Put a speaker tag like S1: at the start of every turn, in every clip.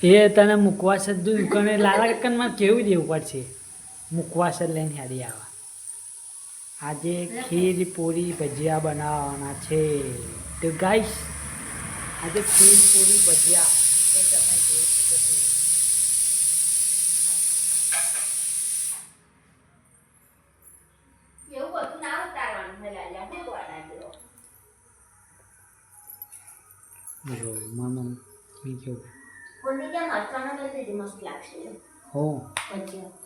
S1: એ તને મુકવાસ જ દુકાને લાલા કાકામાં કેવું દેવું પડશે મુકવાસ જ લઈને હેડી આવા આજે ખીર પૂરી ભજીયા બનાવવાના છે તો ગાઈસ આજે ખીર પૂરી ભજીયા તો તમે જોઈ શકો છો
S2: એવું બધું ના ઉતારવાનું હોય લાલ્યા હું વાળા જેવો
S1: જો મામા મી કેવું
S2: કોની જ્યાં મરચાનો લઈ દેજે મસ્ત લાગશે
S1: હો
S2: ભજીયા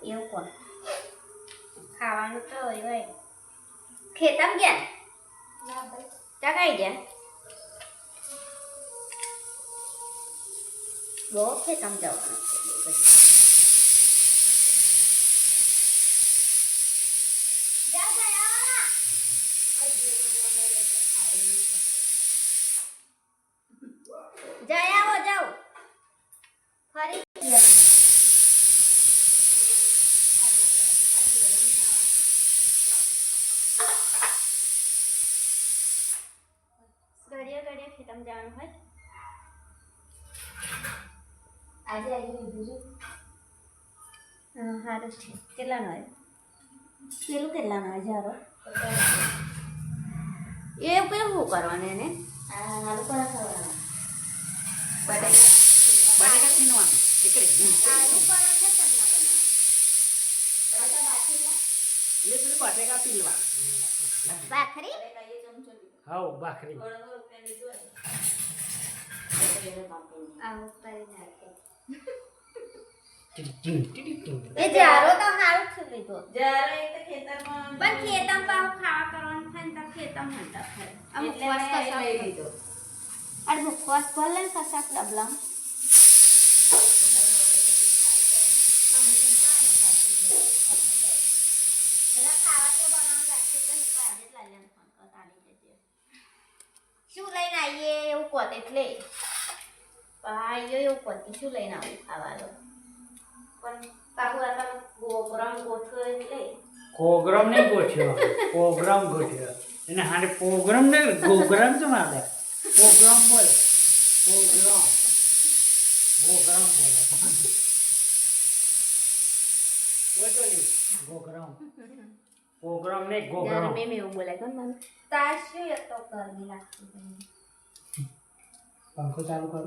S2: એવું કોણ ખાવાનું તો હોય ભાઈ ખેતમ ગયા ચગાઈ ગયા બહુ ખેતમ જવાનું છે જય આવો જાઓ ફરી ઘડિયા ખેતમ જવાનું હોય આજે આવી લીધું છે સારું છે કેટલાનો હોય પેલું કેટલાનો હોય જારો એ પેલું શું કરવાનું એને આલુ પર ખાવાનું
S1: બટાકા પીનવાનું એકરે
S2: આલુ પરાઠા ચમના બનાવવાનું બટાકા બાફીને
S1: એટલે પેલું બટાકા પીલવા
S2: ભાખરી
S1: હાઉ ભાખરી
S2: આવું કરી નાખે
S1: ટીટી ટીટી
S2: એ જારો તો સારું છે લીધો
S3: જ્યારે એક તો ખેતરમાં
S2: પણ ખેતમ પાવ ખાવા કરવાનું થાય ને તો ખેતમ હંતા થાય અમુક વસ્તુ
S3: લઈ લીધો
S2: અરે મુખવાસ ભલે ને કશાક ડબલામ શું લઈને આવીએ એવું કોત એટલે આવીએ એવું કોત શું લઈને આવું ખાવાનો પણ પાકુ આ ગોગ્રામ ગોઠવો એટલે
S1: પ્રોગ્રામ ને ગોઠ્યો પ્રોગ્રામ ગોઠ્યો એને હારે પ્રોગ્રામ ને પ્રોગ્રામ તો મારે પ્રોગ્રામ બોલે પ્રોગ્રામ પ્રોગ્રામ બોલે બોલી પ્રોગ્રામ પ્રોગ્રામ ને પ્રોગ્રામ
S2: મેં એવું બોલે કોણ મને તાર શું તો ગરમી લાગતી
S1: પંખો ચાલુ કરો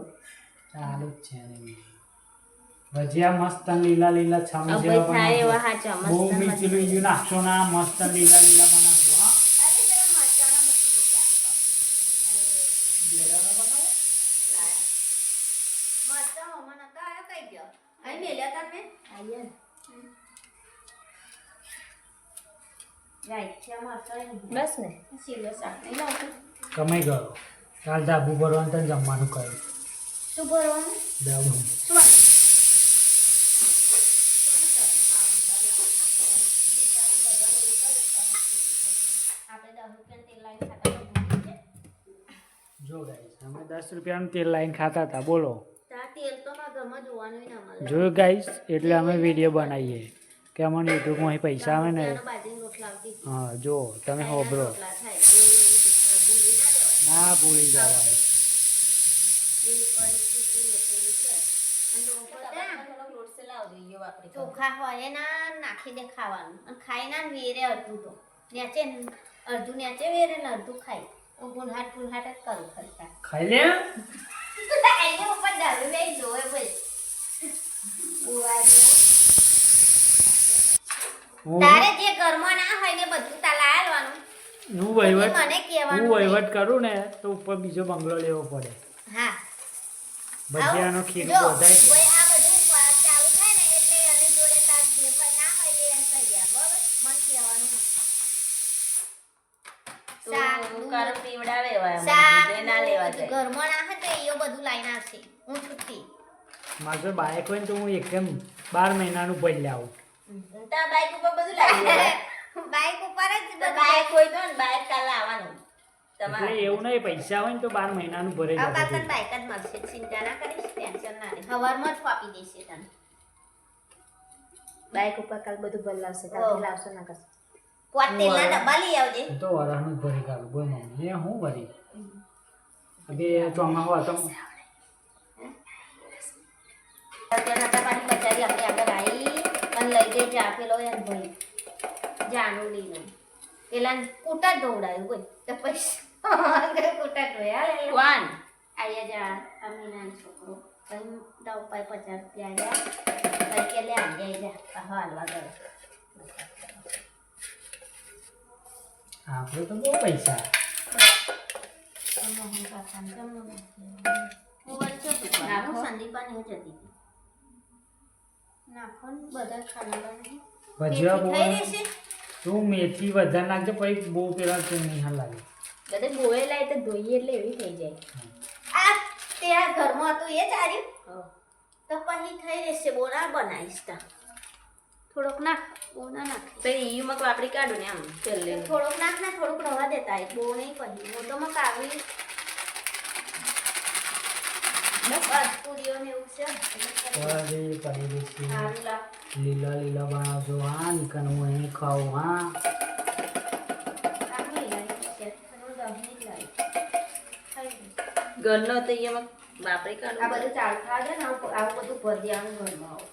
S1: ચાલુ જ છે ને ભજીયા મસ્ત લીલા લીલા છમ જેવા
S2: થાય એવા
S1: બનાવજો
S2: હાચા
S1: બહુ
S2: મસ્ત
S1: મીઠું લીલું નાખશો ના મસ્ત લીલા લીલા બનાવજો હા
S2: અરે જરા મરચાના મૂકી દીધા
S1: બેરાનો બનાવો
S2: મરચા મમ્મા નતા આયો કઈ ગયો અહીં મેલ્યા તમે આયા રાઈટ છે મરચા બસ ને સીલો શાક નહીં લાવતું
S1: કમાઈ ગયો કાલ ધાબુ ભરવાનું તને જમવાનું કહ્યું
S2: શું ભરવાનું
S1: ધાબુ
S2: શું આપણે 10 રૂપિયાનું તેલ લાવીને ખાતા
S1: જો ગાઈસ અમે 10 રૂપિયાનું તેલ લાઈન ખાતા હતા બોલો
S2: તા તેલ તો મારા ઘરમાં જોવાનું ના મળે
S1: જો ગાઈસ એટલે અમે વિડીયો બનાવીએ કે અમને યુટ્યુબમાં પૈસા આવે ને
S2: બાજરીના રોટલા આવતી
S1: હા જો તમે હોબરો
S2: રોટલા થાય એવું ભૂલી ના દેવાય
S1: ના ભૂલી જવાય
S2: એવી પરિસ્થિતિ એવી છે અને
S3: થોડોક લોટ સે લાવ દઈએ વાપરી
S2: ચોખા હોય એના નાખી દે ખાવાનું અને ખાઈ ના વેરે અડધું તો નેચે અડધું નેચે વેરે ને અડધું ખાઈ હું ગુનહાટ જ કરું ખર્ચા
S1: ખાઈ લે
S2: એની ઉપર દારૂ લઈ જોવે ભાઈ ઉવા જેવું તારે જે ઘરમાં ના હોય ને બધું તાલા આલવાનું
S1: હું વહીવટ
S2: મને કહેવાનું
S1: હું વહીવટ કરું ને તો ઉપર બીજો બંગલો લેવો પડે
S2: હા
S1: ભજીયાનો ખીર
S2: જો,
S1: બધાય છે.
S2: કોઈ આ બધું ચાલુ થાય ને એટલે એની જોડે તાર જે કોઈ ના હોય એ એમ કહી દે બરાબર મન કહેવાનું શાક,
S3: તો કાર પીવડાવે એવા
S2: શાક,
S3: મને ના લેવા
S2: દૂધ,
S3: જાય
S2: ઘરમાં ના હોય તો એયો બધું લાઈને આવશે હું છૂટી
S1: મારે જો બાઈક હોય ને તો હું એકદમ 12 મહિનાનું ભરી આવું
S3: તા બાઈક ઉપર બધું લાવી દેવાય
S2: બાઈક ઉપર જ
S3: તો
S2: બધું
S3: બાઈક હોય તો ને બાઈક કાલે આવવાનું
S1: એટલે એવું નહીં પૈસા હોય ને તો 12 મહિનાનું ભરે
S2: આ કાકા
S1: જાય
S2: બાઈક જ મળશે ચિંતા ના કરીશ ટેન્શન ના લે હવારમાં જ આપી દેશે તને
S4: બાઈક ઉપર કાલ બધું ભરી લાવશે
S2: ઓહ.
S4: કાલથી લાવશો ના કરશે
S2: પોત તેલના ડબ્બા લઈ આવજે
S1: તો વરાનું જ ભરી કાઢું બોલ મમ્મી એ હું ભરી હવે ચોમાસું હતો
S2: અત્યારે હતા પાછી બચારી આપણે આગળ આવી અને લઈ જઈ જા પેલો એમ ભાઈ જાનું લઈને પેલા કૂટા ધોવડાયું કોઈ તો પછી કૂટા ધોયા
S3: કોણ
S2: આયા જા અમીના છોકરો કઈ દવ પાય 50 રૂપિયા આવ્યા કઈ કે લે આવી જા હાલવા ગયો
S1: આપણે તો બહુ પૈસા
S2: હું વચ્ચે નાખો સંદીપાને હું જતી હતી નાખો ને બધા ખાના
S1: ભજીયા બહુ
S2: થઈ રહેશે
S1: તું મેથી વધારે નાખજે પછી બહુ પેલા તો નહીં હાલ લાગે
S4: બધે બોએ લાય તો ધોઈએ એટલે એવી થઈ જાય
S2: આ ત્યાં ઘરમાં હતું એ ચાર્યું
S4: હા.
S2: તો પછી થઈ રહેશે બોરા બનાવીશ તા થોડોક નાખ બહુ ના નાખ
S3: તો ઈમાં વાપરી કાઢું ને આમ તેલ લઈને
S2: થોડોક નાખ ને થોડુંક રવા દેતા હોય બહુ નહીં પછી મોટોમાં કાવી પૂરીઓ ને એવું છે
S1: અરે પડી રહેશે
S2: સારું લાગ
S1: લીલા લીલા બનાવજો હા નીકળ હું અહીં ખાઉં હા
S2: સારું લાગે છે થોડું દહીં જ લાગે ખાઈ લે.
S3: ઘરનો તો ઈમાં વાપરી
S2: આ
S3: કાઢું
S2: બધું ચાલતા છે ને આવું બધું ભરી દેવાનું ઘરમાં આવું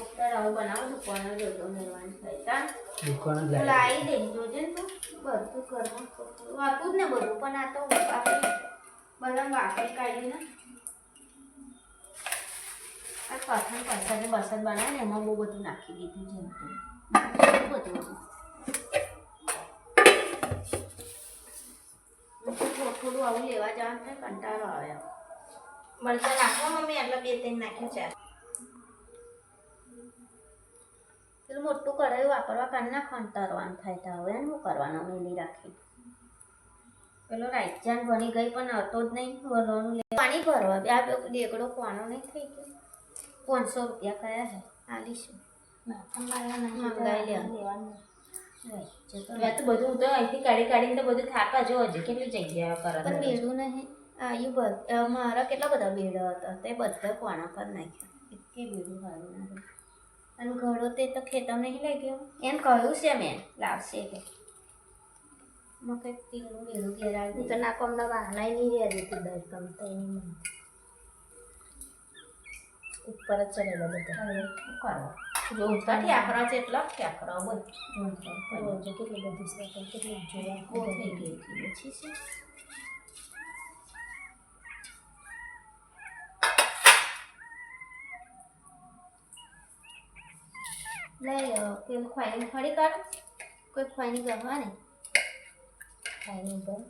S2: ઉપર આવું બનાવો દુકાને જોજો મેળવાનું થાય તા
S1: દુકાન જ
S2: તો
S1: લાવી
S2: લાવી દે જોજે ને તું બધું ઘરમાં વાતું જ ને બધું પણ આ તો આપણે બધા વાપરી કાઢીને આ કઠણ પરસાદ બરસાદ બનાવે ને એમાં બહુ બધું નાખી દીધું જેમ તેમ બહુ બધું થોડું થોડું આવું લેવા જવાનું થાય કંટાળો આવે
S3: મરચાં નાખો મમ્મી એટલે 2-3 નાખ્યું ચાર
S2: પેલું મોટું કઢાઈ વાપરવા કાન ના ખંતારવાનું થાય તો હવે શું કરવાનું મેલી રાખી પેલો રાઈચાન બની ગઈ પણ હતો જ નહીં ભરવાનું પાણી ભરવા આ દેગડો પાનો નહીં થઈ ગયો 500 રૂપિયા કયા છે આલીશું મંગાઈ લેવાનું
S3: મેં તો બધું તો અહીંથી કાઢીને તો બધું થાપા જો હજી કેટલી જગ્યા
S2: પણ
S3: કરે
S2: બેડું નહીં આયુ મારા કેટલા બધા બેડા હતા તે બધા પાણા પર નાખ્યા એટલી બેડું સારું ના અને ઘડો તે તો ખેતર નહીં લઈ ગયો એમ કહ્યું છે મેં લાવશે કે મેં કંઈક તીનું બેડું ઘેર આવી
S4: તો ના કોમના વાહનાય નહીં રહ્યા જતી બાઈક ગમતા એની મને ઉપર જ ચડેલા બધા
S2: હવે શું કરવા
S3: જો ઉતા ઠ્યાકરા છે એટલા ઠ્યાકરા બોલ
S4: રોજે કેટલી બધી છે કેટલી જોવા
S2: બહુ થઈ ગઈ હતી ઓછી છે લઈ પેલું ખોઈની ફરી કાઢ કોઈ ખોઈની ગમવા ને
S4: ખાઈને ઉપર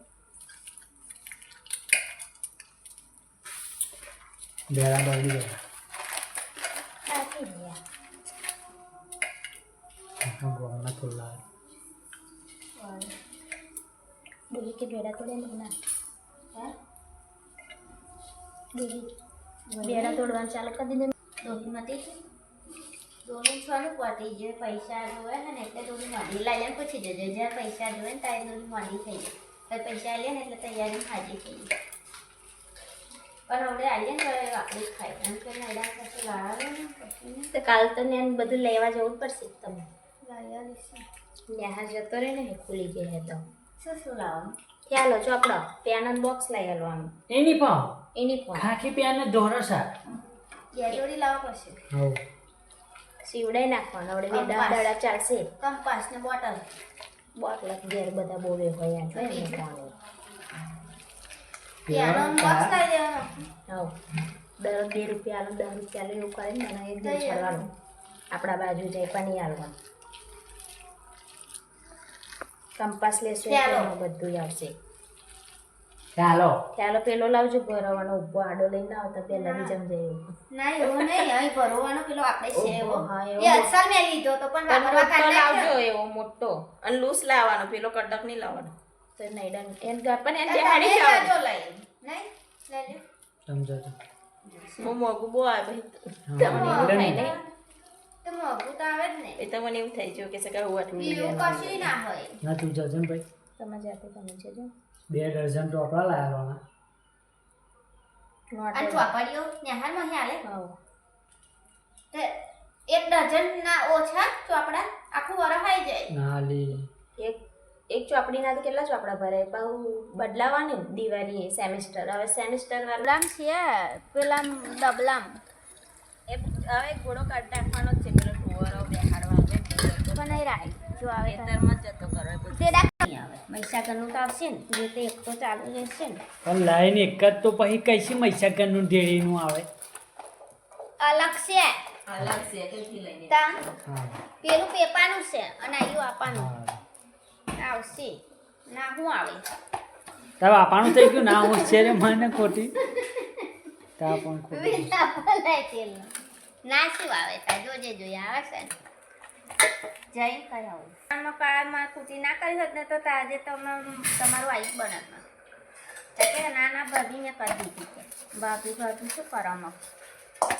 S1: બેડા બળી ગયા
S4: કાઢી રહ્યા
S1: ગોળના ખુલ્લા
S4: બોલી કે બેડા તોડે ને ના
S2: હે
S4: બોલી બેડા તોડવાનું ચાલુ કરી દીધું
S2: દોરીમાંથી દોરી છોડું પતી જે પૈસા જોવે ને એટલે દોરી મોડી લઈ લે પછી જજો જ્યારે પૈસા જોવે ને ત્યારે દોરી મોડી થઈ જાય પછી પૈસા લે ને એટલે તૈયારી હાજી થઈ જાય પણ હવે આવીએ ને તો આપણે ખાઈ એમ કે નાયડા પછી લાવે ને પછી
S4: તો કાલ તો ને બધું લેવા જવું પડશે તમે
S2: લાવ્યા દઈશું
S4: ત્યાં જતો રહે ને ખુલી ગઈ હે તો
S2: શું શું લાવવાનું
S4: ચાલો ચોપડો પેન બોક્સ લઈ આવવાનું
S1: એની પણ
S4: યુનિફોર્મ
S1: ખાખી પેન ધોરસા
S2: બે દોરી લાવવા પડશે
S1: હવ
S4: સીવડાઈ નાખવાનું આપણે બે
S2: કંપાસ.
S4: દાડા ચાલશે
S2: કંપાસ ને બોટલ
S4: બોટલ ઘેર બધા બોલે હોય આ જોઈએ ને પાણી
S2: ત્યાંનો બોક્સ લઈ દેવાનો
S4: હવ દર 2 રૂપિયા આલો 10 રૂપિયા આલો એવું કરે ને મને એક દિવસ ચાલવાનું આપણા બાજુ જાય પાણી આલવાનું કંપાસ લેશું એટલે
S2: ચાલો.
S4: એમાં બધું આવશે
S1: ચાલો
S4: ચાલો પેલો લાવજો ભરવાનો ઊભો આડો લઈને આવતા પહેલા બી જમજાય એવું
S2: ના એવો નહીં અહીં ભરવાનો પેલો આપણે છે એવો
S4: હા, એવો.
S2: એ અસલ મેં લીધો તો પણ
S3: પણ
S2: વાપરવા
S3: મોટો
S2: કાઢ
S3: લાવજો
S2: નાખ્યો.
S3: એવો મોટો અને લૂસ લાવવાનો પેલો કડક નહીં લાવવાનો
S4: તો નૈડા એમ પણ એને
S2: તમે
S3: બેહાડી જાઓ.
S2: લેજો લઈ નહીં લેજો
S1: સમજો તો
S3: બહુ મોંઘું બહુ આવે ભાઈ
S2: તો
S1: તમને
S2: મોંઘું
S1: મળે ને?
S2: થાય ને. તો મોંઘું તો આવે જ ને
S3: એ તો મને એવું થઈ ગયું કે સગા હું આટલું
S2: એવું કશું ના હોય
S1: ના તું જજે ને ભાઈ
S4: તમે જાતે તમે જજો
S1: 2 ડઝન ચોપડા લાવ્યા
S2: અને ચોપડીઓ નેહારમાં હાલે
S4: હોવ.
S2: તે 1 ડઝન ના ઓછા ચોપડા આખું વરસ આવી જાય
S1: ના લી
S4: એક ચોપડીના તો કેટલા ચોપડા ભરાય પાછું બદલાવાનું દિવાળી સેમેસ્ટર હવે સેમેસ્ટર વાળા
S2: ડબલામ છે પેલા ડબલામ
S4: એ હવે ઘોડો કાઢી નાખવાનો જ છે પેલો ટુવરો બેહાડવા આવે
S2: પણ નહીં રાય જો આવે તો.
S4: ખેતરમાં જ જતો કરો બધું
S2: તે દાખ
S4: નહીં આવે મહીસાગરનું તો આવશે ને જે તે એક તો ચાલુ રહેશે ને
S1: પણ લાઈન એક જ તો પછી કઈથી મહીસાગરનું ઢેરીનું આવે
S2: અલગ છે
S4: અલગ છે કઈથી લઈને
S2: તા
S1: હા
S2: પેલું પેપાનું છે અને આયું આપવાનું
S1: હા
S2: આવશે ના હું આવે
S1: તારે આપવાનું થઈ ગયું ના હું છે રે મને ખોટી તા પણ ખોટી
S2: ના શું આવે તા જોજે જોઈએ આવે છે ને જઈ કઈ આવું કાળમાં કુટી ના કરી હોત ને તો આજે તમારું આઈસ બનાવમાં કે નાના ભાભીને કરી દીધી કે ભાભી શું કરવામાં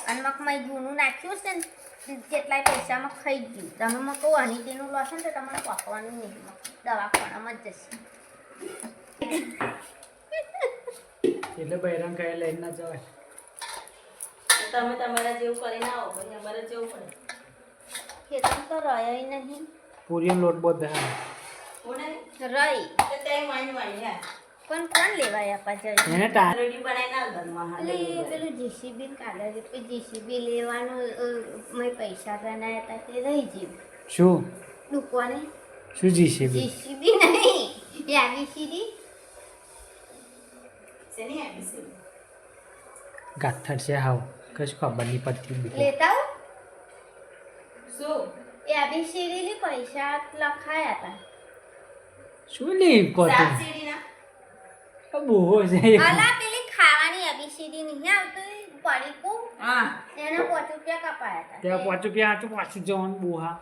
S2: અને મકમાં જૂનું નાખ્યું છે ને જેટલાય પૈસામાં ખાઈ ગયું તમે મને કહું અનિતિનું લો છો ને તો તમારે પાકવાનું નહીં દવાખાનામાં જ જશે
S1: એટલે બૈરામ કહે લઈને ના જવાય
S4: તમે તમારા જેવું કરીને આવો પછી અમારે જેવું પડે
S2: ખેતર તો રહ્યો નહીં
S1: પૂરીનો લોટ બહુ ધા
S4: કોને
S2: રહી
S4: તો તે વાણી હે
S2: પણ કોણ લેવાય આપા જઈ
S1: એને ટા
S4: રેડી બનાવીને આલ ઘરમાં
S2: પેલું જીસીબી કાઢે છે જીસીબી લેવાનું મેં પૈસા બનાવ્યા હતા તે રહી ગયું
S1: શું
S2: દુકાને
S1: શું જીસીબી
S2: જીસીબી નહીં યાબીસીડી
S4: શેની આપી છે
S1: ગાથર છે હાવ કશું ખબર નહીં પડતી બીજું
S2: લેતા આવું
S4: શું
S2: યાબીસીડી પૈસા લખાયા હતા
S1: શું લી કોતું
S4: સાબસીડીના
S1: બહુ છે
S2: અલા પેલી ખાવાની યાબીસીડી નહીં આવતી પડીકું
S4: હા
S2: એના 5 રૂપિયા કપાયા હતા
S1: ત્યાં 5 રૂપિયા આટલું પાછું જવાનું બુહા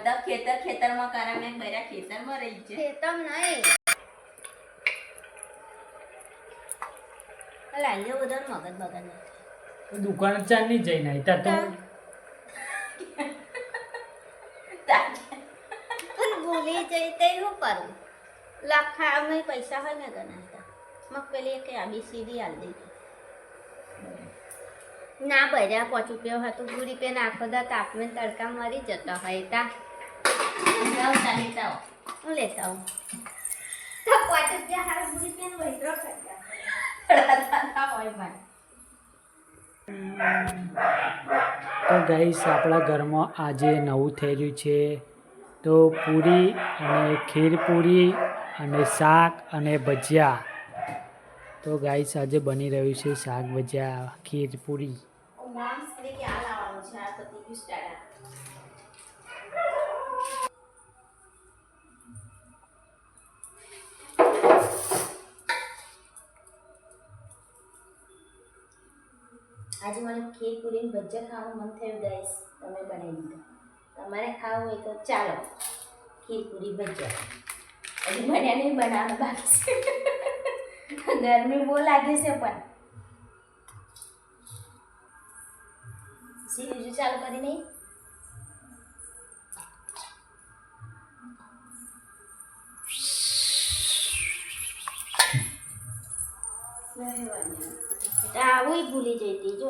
S4: તો ખેતરમાં કારા મેં બરા ખેતરમાં રહી છે
S2: ખેતમ નહીં અલા એ બધા મગજ બગડ
S1: દુકાન જ ચાલ નહીં જઈને આવી ત્યાં તો
S2: પણ ભૂલી જઈ તે શું કરું લખા અમે પૈસા હોય ને ગણાતા મગ પેલી એક આબીસીડી આલ દીધી ના ભર્યા 5 રૂપિયા હતું પૂરી પે નાખો દા તાપમે તડકા મરી જતો હોય તા
S4: જાઓ ચાલી જાઓ
S2: હું લેતા આવું તો 5 રૂપિયા હાર પૂરી પે વૈદ્રો કરતા
S4: હોય ભાઈ
S1: તો ગાઈસ આપણા ઘરમાં આજે નવું થઈ રહ્યું છે તો પૂરી અને ખીર પૂરી અને શાક અને ભજીયા તો ગાઈસ આજે બની રહ્યું છે શાક ભજીયા ખીર પૂરી
S4: માણસ ને કે આ લાવવાનું છે આ પતિ ક્યુ સ્ટાર્ટ આજે મને ખીર પૂરી ને ભજીયા ખાવાનું મન થયું ગાઈસ તમે બનાવી દીધા તમારે ખાવું હોય તો ચાલો ખીર પૂરી ભજીયા હજી બન્યા નહીં બનાવવાનું બાકી છે ગરમી બહુ લાગે છે પણ સી બીજું ચાલુ કરી નહીં
S2: આવું ભૂલી જઈતી જો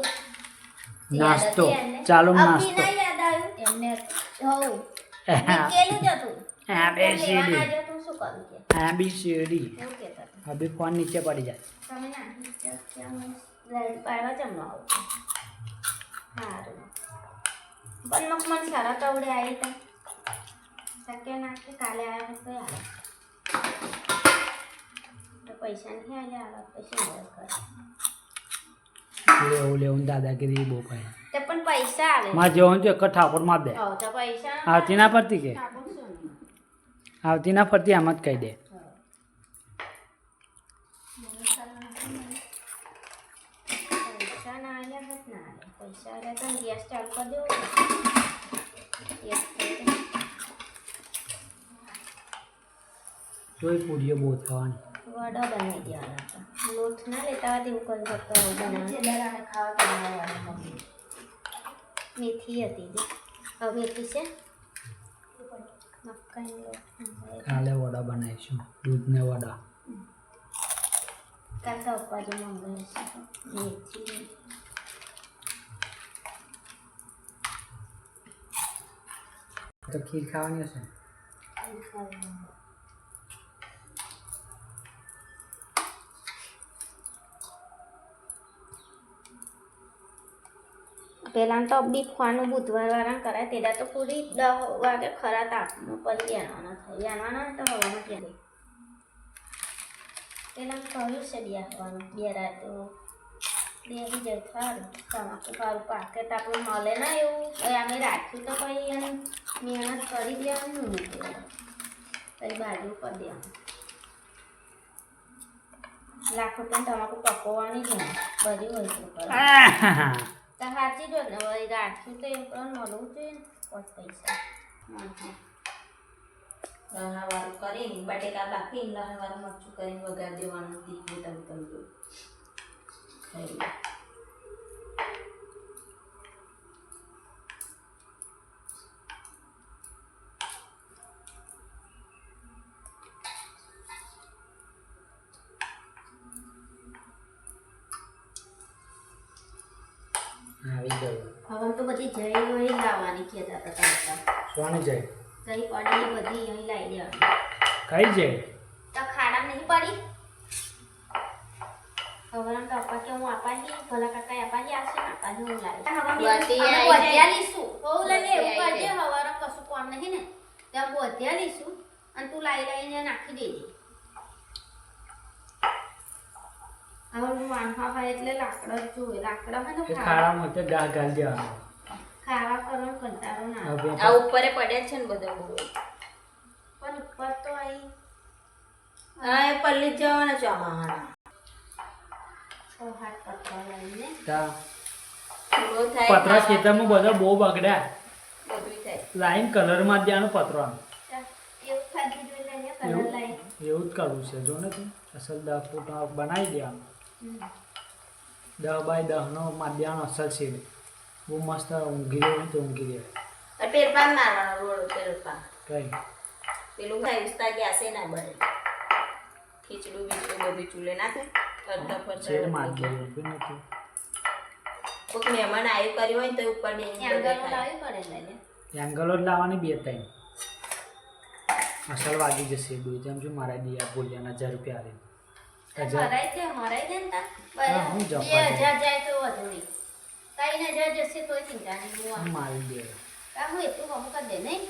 S1: નાસ્તો ચાલો નાસ્તો
S2: અભી ના યાદ આવ્યું એમને હોવ
S1: હા.
S2: કેલું જતું
S1: આ બે સીડી
S2: લેવાના જો તું શું કરું કે
S1: આ બી સીડી
S2: એવું કહેતા હતા.
S1: હવે ફોન નીચે પડી જાય
S2: તમે ના લાઈટ પાડવા જમવા આવો સારું પણ મગ મને સારા તવડે આવી હતા શક્ય ના કે કાલે આવ્યા તો આવે તો પૈસા નહીં આવ્યા પછી મદદ કરે
S1: લેવું દાદાગીરી બહુ કહે
S2: તે પણ પૈસા આવે
S1: મારે જવાનું છે એક ઠાકોર માં દે
S2: હવ તો પૈસા
S1: આવતી ના ફરતી કે
S2: ઠાકોર શું નહીં.
S1: આવતી ના ફરતી આમ જ કહી દે
S2: પૈસા ના આવ્યા હોત ના આવે પૈસા આવ્યા તો ગેસ ચાલુ કરી દેવો ગેસ થઈ જાય.
S1: તોય પૂરીઓ બહુ થવાની
S2: વડા બનાવી દેવાના હતા લોટ ના લેતા હોય તેવું કરી શકતો બનાવવાનું
S4: ખાવા બનાવવાનું
S2: મેથી હતી જે હવે મેથી છે મકાઈનો લોટ
S1: કાલે વડા બનાવીશું દૂધને વડા
S4: કાલ તો પપ્પા જો મંગાવી છે મેથી
S1: તો ખીર ખાવાની હશે
S2: પહેલાં તો બીફવાનું બુધવાર વાળા કરાય તેડા તો પૂરી 10 વાગે ખરા તાપમાં પછી વેણવાના થાય વેણવાના તો હવામાં કે પહેલાં કહ્યું છે બેસવાનું બે રાતો બેસી જાય સારું તમાકુ સારું પાકેટ આપણું મળે ના એવું હવે અમે રાખ્યું તો પછી એને મહેનત કરી દેવાનું પછી બાજુ કરી દેવાનું લાખ રૂપિયા તમાકુ પકવવાની જ નહીં બધી હોય છે તો સાચી જો ને વળી રાખ્યું તો એમ પણ મળવું જોઈએ ને પૈસા
S4: લહણવાળું કરીને બટેકા બાફીને લહણવાળું મરચું કરીને વઘાર દેવાનું તીખું તમ ખાઈ લે
S1: આવી ગયું
S2: હવે તો બધી જઈ વળી લાવવાની કહેતા હતા
S1: સોની જાય
S2: કઈ પડી બધી અહીં લાવી દેવાની
S1: કઈ જાય
S2: તો ખાડા નહીં પડી હવે આમ તો આપા કે હું આપાજી ભલા કાકા આપાજી આવશે ને આપાજી હું લાવી હવે બોધ્યા લીશું બહુ લઈને એવું કરજે હવારે કશું કામ નહીં ને ત્યાં બોધ્યા લીશું અને તું લાવીને નાખી દેજે હવે હું વાંખા ખાય એટલે લાકડા જ જોઈએ લાકડા હોય તો
S1: ખાડામાં તો ગા ગાલ દેવાનું
S2: ખાવા કરવાનો કંટાળો ના આવે.
S4: આ ઉપરે પડ્યા છે ને બધા બહુ
S2: પણ ઉપર તો અહીં
S4: હા એ પલ્લી જ જવાના ચોમાહાના
S2: 6-7 પતરા લઈને
S4: બહુ થાય
S1: પતરા ખેતરમાં બધા બહુ બગડ્યા
S4: બધું થાય
S1: લાઈન કલરમાં જ દેવાનું પતરાનું
S2: એવું ખાધી જોઈ લઈને કલર લાઈ
S1: એવું જ કરવું છે જો ને તું અસલ 10 ફૂટ બનાવી દેવાનું 10 બાય 10 નો માધ્યાનો અસલ છે બહુ મસ્ત ઊંઘી રહ્યો તો ઊંઘી રહ્યો
S4: પેરપાન મારવાનો રોડ પેરપાન
S1: કઈ
S4: પેલું થાય ઉસ્તા ગેસે ના બને ખીચડું બીચડું બધું ચૂલે ના થાય અડધા પર
S1: છેડ માર દે ઊભી નથી
S4: કોઈક મહેમાન આવ્યું કર્યું હોય ને તો ઉપર
S2: એંગલો લાવી પડે લઈને
S1: એંગલો જ લાવવાની 2-3 અસલ વાગી જશે બે જેમ જો મારા દિયા બોલ્યા 1000 રૂપિયા આવે
S2: મરાઈ દે ને તા
S1: હા, હું જપા
S2: 2000 જાય તો વધુ નહીં 3000 જશે તોય ચિંતા નહીં હું
S1: મારી દે
S2: હું એટલું કમ કરી દે નહીં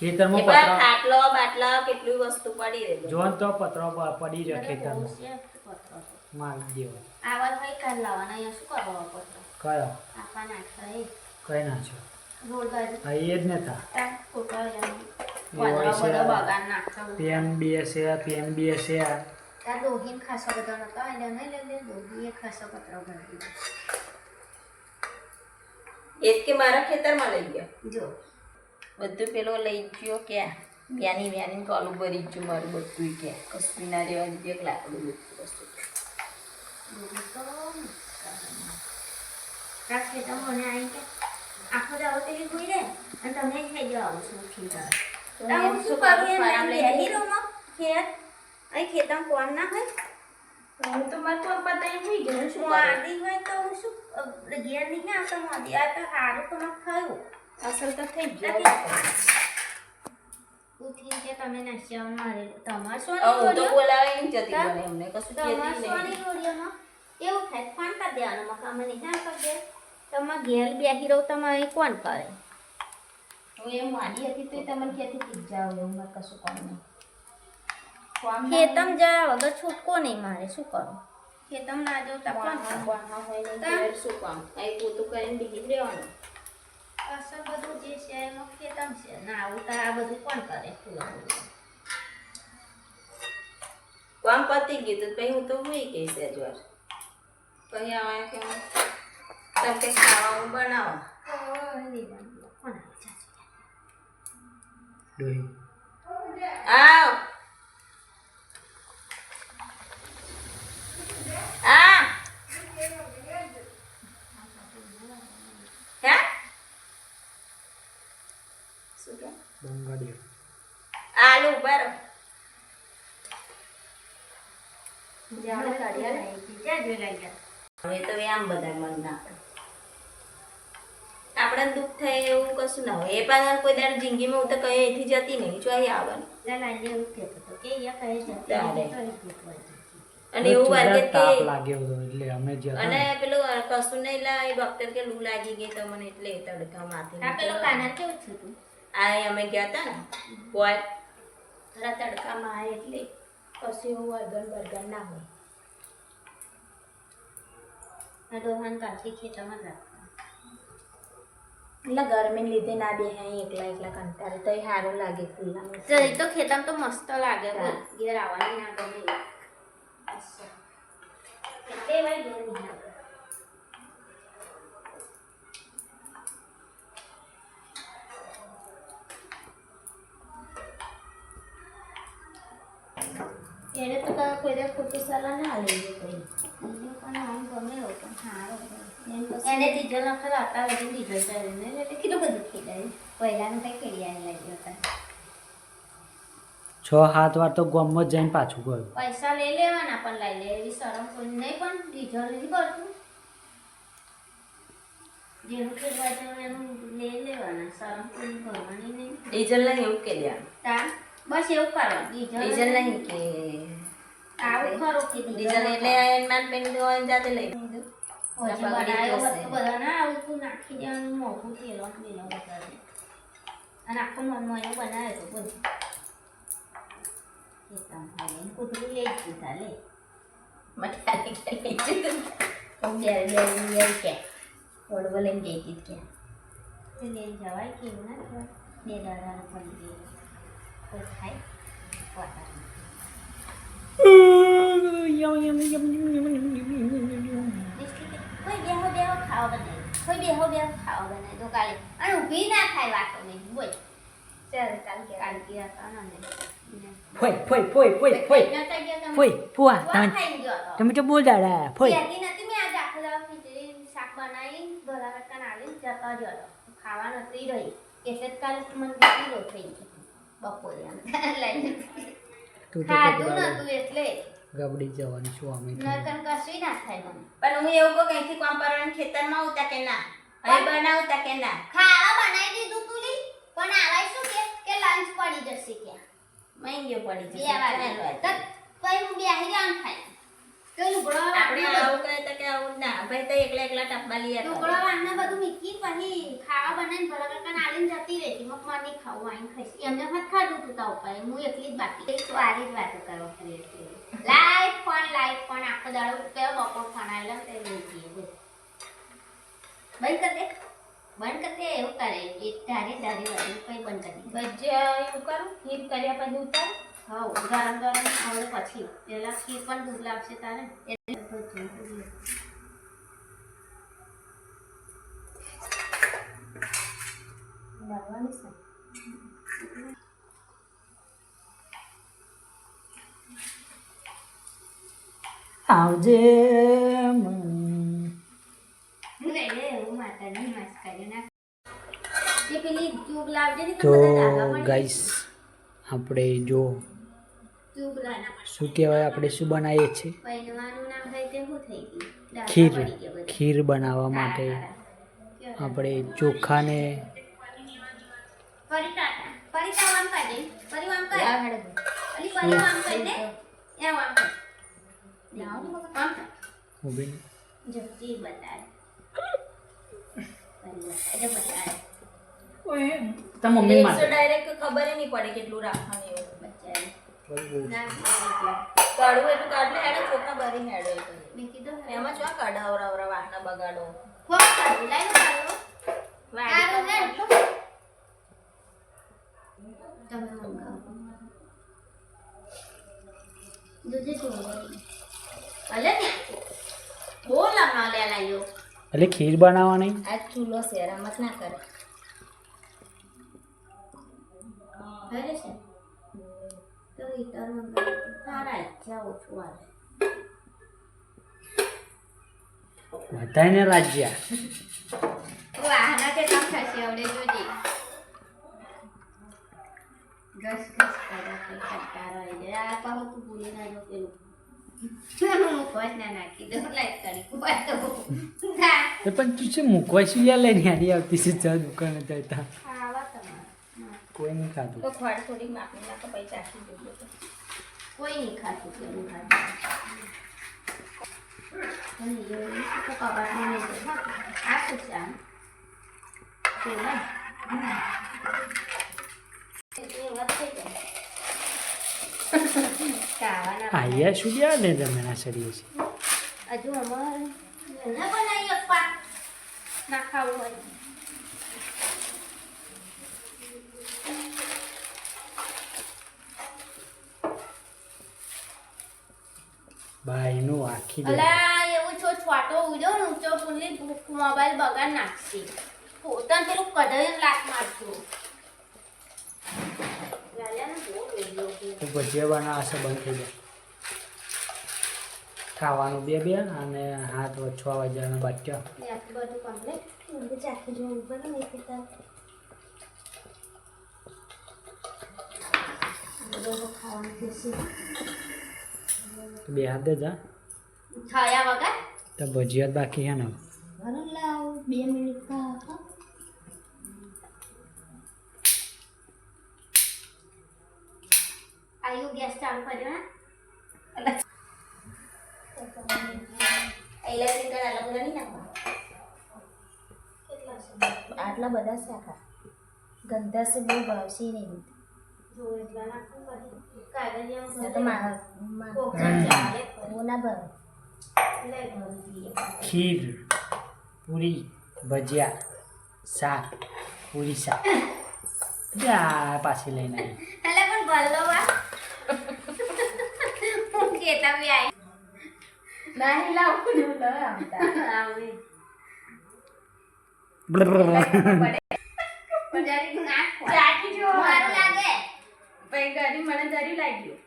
S1: ખેતરમાં
S4: એમાં
S1: પતરા
S4: ખાટલો બાટલા કેટલી વસ્તુ પડી રહે
S1: જોન તો પતરા પડી રહ્યા ખેતરમાં મારી દેવો
S2: આવા ભાઈ કાલ લાવવાના અહીંયા શું કરવા પત્ર
S1: કયો
S2: આપા નાખતા
S1: કઈ ના છો
S2: રોડ બાજુ
S1: હા એ જ નતા
S2: ત્યાં ખોટા
S1: હોય છે.
S2: બધા બગાડ નાખતા
S1: પેન બે છે
S2: ત્યાં દોહીન ખાસો બધા નતા એટલે નહીં લે દોહી એ ખાસો પત્ર ભરી દીધો
S4: એક કે મારા ખેતરમાં લઈ ગયો
S2: જો
S4: બધું પેલો લઈ ગયો ક્યાં વ્યાની કોલું ભરી ગયું મારું બધું ક્યાં કસ્તુરીના રેવા દીધું એક લાકડું બધું વસ્તુ
S2: દોહી તો ત્યાં ખેતર મને આવી કે આખો દાવો પેલી ધોઈ દે અને તમે ખાઈ જાઓ આવું શું ખેતર હું શું કરું એમ બેહી રહું ખેત અહીં ખેતરમાં કોણ ના હોય
S4: હું તો મારું કામ પતાવી થઈ ગયું શું
S2: મોદી હોય તો હું શું ઘેર નહીં આવતો મોદી આ તો સારું તો મેં ખાયું
S4: અસર તો થઈ ગયું
S2: ઉઠી કે તમે નાસ્યા મારે તમાર
S4: હું તો
S2: સોની
S4: બોલાવે નહીં જતી મને એમને કશું
S2: તમાર
S4: કહેતી
S2: સોની
S4: નહીં
S2: રોડિયોમાં એવું થાય ફોન કરી દેવાનો મકામાં નહીં ના કરજે તમે ઘેર બેસી રહો તમારે કોણ કરે
S4: હું એમ માની હતી તો તમને કહેતી હતી જાઓ એવું મારે કશું કામ નહીં
S2: ખેતમ જયા વગર છૂટકો નહીં મારે શું કરું ખેતમ ના જાઉં તો કોણ કરે?
S4: વાહા હોય ને ઘેર શું કામ અહીં પોતું કરીને બીજી રહેવાનું
S2: અસર બધું જે છે એમાં ખેતમ છે ના આવું તો આ બધું કોણ કરે
S4: કામ પતી ગયું તો પછી હું તો હોઈ ગઈ છે જ્વાર પછી આવે કે તમે કંઈક ખાવાનું બનાવો
S2: કોણ
S1: ડોહી
S4: આવ આ હે શું કે
S1: બંગાળી
S4: આલુ બરો જે આપણે કાઢ્યા ને
S2: જ્યાં જોઈ લાગ્યા
S4: હવે તો એ આમ બધા મન ના આપણે દુઃખ થાય એવું કશું ના હોય એ પાછળ કોઈ દાડ જિંદગીમાં હું તો કઈ અહીંથી જતી નહીં જો અહીં આવવાનું
S2: લાગે એવું કહેતો હતો કે અહીંયા કહે છે
S4: તારે.
S2: તો અહીં દુઃખ હોય.
S4: અને એવું વાગે
S1: તાપ
S4: કે
S1: લાગ્યો હતો એટલે અમે જે હતા
S4: અને
S1: ને,
S4: પેલું કશું નહીં લા એ ડોક્ટર કે લૂ લાગી ગઈ તો મને એટલે તડકા માથે
S2: આ પેલો કાના કેવું થયું તું
S4: આ અમે ગયા હતા ને બોય થોડા તડકામાં આવે એટલે કશું એવું વર્ગન ના હોય
S2: આ ડોહાન કાઢી ખેતરમાં જ રાખતા
S4: એટલે ગરમીને લીધે ના બે એકલા એકલા કંટાળે તો એ સારું લાગે ખુલ્લામાં
S2: તો એ તો ખેતરમાં તો મસ્ત લાગે બોલ. ઘેર આવવાની ના ગમે એટલે ભાઈ ઘેર નહીં આવે. એને તો કોઈ દર ખોટી સલાહ ના લેવી કોઈ પણ આમ ગમે એવું પણ સારો એને ડીઝલ નખર હતા લગી ડીઝલ ચાલીને એટલે કેટલું બધું ખેડાય પહેલાનું કંઈ ખેડિયા લાગ્યું હતા
S1: 6-7 વાર તો ગામમાં જઈને પાછું ગયું.
S2: પૈસા લઈ લેવાના પણ લઈ લે એવી શરમ કોઈ નહીં પણ ડીઝલ નહીં કરતું જેનું ખેડવા જવું એનું લઈ લેવાના શરમ કોઈ કરવાની નહીં
S4: ડીઝલ નહીં એવું કે દેવાનું
S2: તાર બસ એવું કરવાનું
S4: ડીઝલ નહીં કે
S2: આવું ખરું કે
S4: ડીઝલ એટલે એનમાન પેન દોન જાતે લઈ લીધું
S2: પછી બનાવ્યો હોત તો બધા ના આવું તું નાખી દેવાનું મોંઘું તેલો મેલો બધાને અને આખો મનમાં એવું બનાવ્યો તો બધું કૂતરું લઈ જ દીધા લે
S4: મટાડી કે લઈ જતું બે કે ઓડવો લઈને જઈ હતી ક્યાં
S2: તે લઈને જવાય કે એવું ના કહેવાય 2 દાડાનું પડી ગયું કોઈ થાય વાતા કોઈ બેહો ખાવા બનાવી તો કાલે અને ઊભી ના થાય વાતો નહીં બોલ ચાલ કાલ કે હતા ને
S1: ફોય ફોય ફોય ફોય ફોય
S2: નતા ગયા તમે
S1: ફોય ફુવા
S2: વા
S1: તમે
S2: ખાઈ ગયો તો
S1: તમે તો બોલ દાડા ફોય
S2: કહેતી નથી મેં આજ આખો દાડો ખીચડી શાક બનાવી ભલા કરતા નાલી જતો રહ્યો હતો ખાવા નથી રહી એટલે જ કાલે મને કેટલી લો થઈ ગઈ બપોરે લઈને
S1: તું તો
S2: ખાધું નતું એટલે
S1: ગબડી જવાની શું અમે
S2: નકન કશું ના થાય મને
S4: પણ હું એવું કહું કઈથી કોમ પરવાનું ખેતરમાં ઉતા કે ના હવે બનાવતા કે ના
S2: ખાવા બનાવી દીધું તું લી પણ આવાય શું કે લંચ પડી જશે કે
S4: મહિંગો પડી
S2: બે
S4: જશે
S2: વાગે તો પછી હું બેહી આમ ખાઈ તો લુગડો
S4: આપણે આવું કહે તો કે આવું ના ભાઈ તો એકલા એકલા ટપ્પા લઈ
S2: લુગડો
S4: હતા
S2: વાળને બધું મીકી પછી ખાવા બનાવીને ભલા કાકા નાલીને જતી રહેતી મગ માર નહીં ખાવું આઈને ખાઈશ એમને હાથ ખાધું તું તા ઉપર હું એકલી જ બાકી એક તો આરી જ વાતો કરો ફરી લાઈટ પણ આખો દાડો પેલો બપોર ફોન આવેલો તે લઈ જઈએ બોલ બંધ કર દે એવું કરે એક ધારી વાળી કઈ બંધ કરી દે
S4: ભજીયા એવું કરું ખીર કર્યા પછી ઉતાર
S2: હવ ગરમ હવે પછી પેલા ખીર પણ દૂધ લાગશે તારે એટલે બધું
S4: બનવાની છે
S1: આવજે
S2: એવું માતાની મસ્ત કરી નાખ જે પેલી ટ્યુબ લાવજે ને
S1: તો
S2: બધા ધાગા પણ
S1: ગાઈસ આપણે જો
S2: ટ્યુબ લાના
S1: શું કહેવાય આપણે શું બનાવીએ છીએ
S2: પહેરવાનું નામ થાય તે શું થઈ ગયું ડાઘા
S1: ખીર
S2: પડી ગયા બધા.
S1: ખીર બનાવવા માટે આપણે ચોખાને
S2: ફરી આમ કરી દે ફરી આમ કર
S4: યા હેડે
S2: અલી ફરી આમ કરી દે એમ આમ કર આમ કર
S1: ઊભી
S2: જલ્દી બતાડ ફરી બતાડ
S1: તા મમ્મી
S4: એકસો
S1: માટે
S4: ડાયરેક્ટ ખબર નહીં પડે કેટલું રાખવાનું એવું
S2: બચાડ
S1: બરોબર.
S2: ના
S4: કાઢવું એટલું કાઢલે હેડે ચોખા ભરી હેડે
S2: મેં કીધું
S4: એમાં ચો કઢાવરા વાહના બગાડો
S2: ફોન કાઢું લાઈન કાઢો
S4: વાડી
S2: કાઢો ને તમે મંગાવો દૂધે તો અલે ને બોલ ના લે લાયો
S1: એટલે ખીર બનાવવાની
S4: આ ચૂલો છે રમત ના કરે
S2: કરે છે તો હીટર મંગાવો તારા ઈચ્છા ઓછું આવે
S1: બધાને રાજ્યા
S2: વાહના કે કામ થશે આવડે જોજે ઘસ ઘસ કરે કંટાળો આવી જાય આ પાછું તું ભૂલી ના જો પેલું મુખવાસ ના નાખી દો લાઈટ કરી કુવા તો ના
S1: તો પણ તું શું મૂકવા શું યાર લઈને હારી આવતી છે ચા દુકાને જતા
S2: ખાવા તમારે
S1: કોઈ નહીં ખાતું
S4: તો ખોડ થોડીક માપની નાખો પછી ચાખી જોઈએ તો.
S2: કોઈ નહીં ખાતું કોઈ ખાતું અને એવું તો કબાટમાં નહીં દે આ શું છે આમ કેવું
S4: એટલી વાત થઈ જાય.
S2: ખાવાના
S1: આયા શું યાર ને તમે ના સડીએ છે
S2: હજુ અમારે ના બનાવી અપ્પા ના ખાવું હોય
S1: ભાઈનું આખી દે
S2: અલા એવું છો છોટો ઉજો ને ઊંચો પુલી મોબાઈલ બગાડ નાખશે પોતાને પેલું કઢાઈને લાત મારશું લાલ્યાને બહુ વેલ્યો છે
S1: તો ભજીયા બનાવવા છે બંધ થઈ જાય ખાવાનું બે અને 7:06 વાગ્યાનો બાટક્યો
S2: આટલું બધું કમ્પ્લીટ
S4: હું તો ચાખી જોવું પડે ને એક વખત. બધું ખાવાનું બેસી
S1: તો બે હાથ દે જા
S2: થયા વગર
S1: તો ભજીયા જ બાકી છે ને
S4: ભલે લાવ 2 મિનિટ થા.
S2: આયુ ગેસ ચાલુ કર્યો ને
S4: ઇલેક્ટ્રિકલ અલગ નહીં નાખવા.
S2: કેટલા છે
S4: આટલા બધા શાખા ગંદા છે બહુ ભાવશે નહીં.
S2: જો એટલા નાખું કરી કાગળિયા
S4: તો
S2: ચાલે
S4: હું ના ભાવે.
S2: લે ભરી
S1: ખીર પૂરી ભજીયા શાક પૂરી શાક જા પાછી લઈને આવી
S2: એટલે પણ ભલ્લો બા હું કેતા બી આવી
S4: નહીં લાવું જો લ આવતા
S2: આવી પણ જરી નાખ
S4: ચાખી જો
S2: મારું લાગે
S4: પછી ગરી મને ધરી લાગ્યું.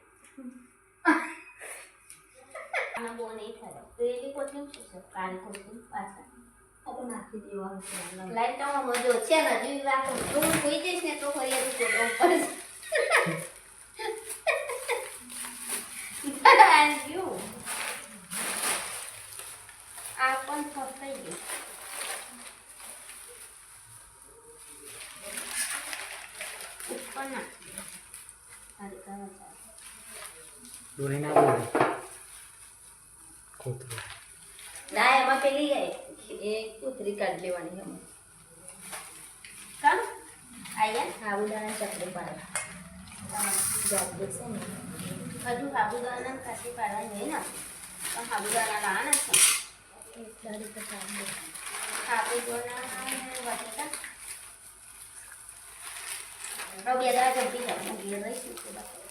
S2: આમાં બહુ નહીં થયો પેલી કોથળી શું છે કાળી કોથળી પાછળ
S4: આ તો નાખી દેવાનું છે.
S2: લાઈટ તો મજો છે ને હજુ વાત તો હું કોઈ જઈશ ને તો ફરી હજુ ફોટો ઉપર થેન્ક યુ આ પણ ફસાઈ ગયું ઉપર ના અરે કાવા
S1: ડોહી ના બોલે કોતરી
S4: ના એમાં પેલી એ કૂતરી કાઢી લેવાની એમાં.
S2: કામ આયા
S4: સાબુદાણા ચકરી પાડે જાત દેશે ને
S2: હજુ સાબુદાણા કાચી પાડવાની નહીં ને પણ સાબુદાણા લાવવાના છે
S4: એક દાડી તો સાબુ
S2: સાબુદાણા ને બટાકા હવે બે દાડા જલ્દી જાવ હું ઘેર રહીશું તો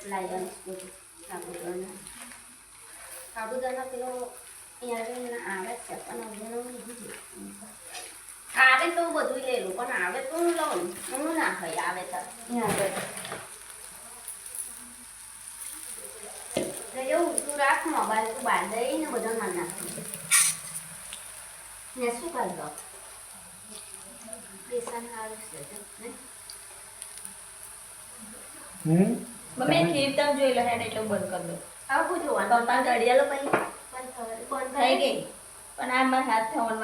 S2: લાવવાનું બધું સાબુદાણા સાબુદાણા પેલો અહીંયા આવે છે પણ આવે તો બધું લઈ લઉં પણ આવે તો હું લઉં હું ના ખાઈ આવે તો એવું તું રાખ મોબાઈલ તું બહાર દઈને બધા મન નાખું ને શું કરી દો બેસન સારું છે ને
S4: મમ્મી ખીર તમે જોઈ લો હેડ એટલે બંધ કરી દો.
S2: આવું જોવાનું
S4: પપ્પા ઘડિયાળો પછી
S2: પણ ખબર કોણ
S4: થઈ ગઈ પણ આ મારા હાથ થવાનું